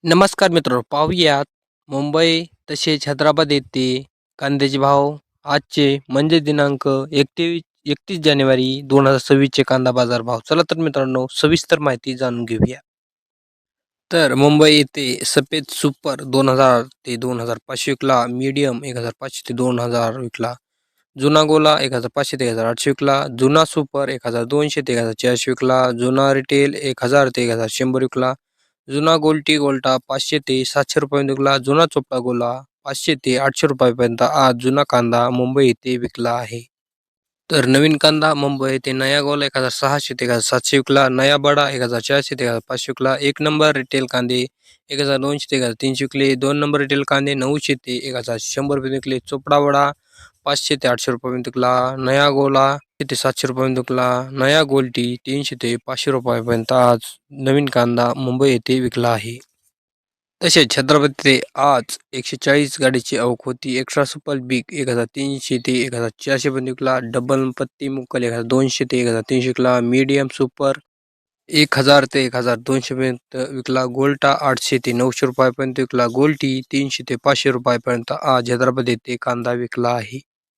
नमस्कार मित्रांनो, पाहूयात मुंबई तसेच हैदराबाद येथे कांद्याचे भाव आजचे म्हणजे दिनांक 31 जानेवारी 2026 चे कांदा बाजार भाव. चला तर मित्रांनो, सविस्तर माहिती जाणून घेऊया. तर मुंबई येथे सफेद सुपर 2000 ते 2500 विकला, मीडियम 1500 ते 2000 विकला, जुना गोला 1500 ते 1800 विकला, जुना सुपर 1200 ते 1400 विकला, जुना रिटेल 1000 ते 1100 विकला, जुना गोल्टी गोल्टा 500 ते 700 रुपये विकला, जुना चोपडा गोला 500 ते 800 रुपयापर्यंत आज जुना कांदा मुंबई येथे विकला आहे. तर नवीन कांदा मुंबई येथे नया गोला 1600 ते 1700 विकला, नया बडा 1400 ते 1500 विकला, एक नंबर रिटेल कांदे 1200 ते 1300 विकले, दोन नंबर रिटेल कांदे 900 ते 1100 रुपये विकले, चोपडा वडा 500 ते 800 रुपयापर्यंत विकला, नया गोला 600 ते 700 रुपयापर्यंत विकला, नया गोल्टी 300 ते 500 रुपयापर्यंत आज नवीन कांदा मुंबई येथे विकला आहे. तसेच छत्रपती आज 140 गाडीची आवक होती. एक्स्ट्रा सुपर बिग 1300 ते 1400 पर्यंत विकला, डबल पत्ती मुक्कल 1200 ते 1300 विकला, मीडियम सुपर 1000 ते 1200 पर्यंत विकला, गोल्टा 800 ते 900 रुपयापर्यंत विकला, गोल्टी 300 ते 500 रुपयापर्यंत आज हैदराबाद येथे कांदा विकला आहे.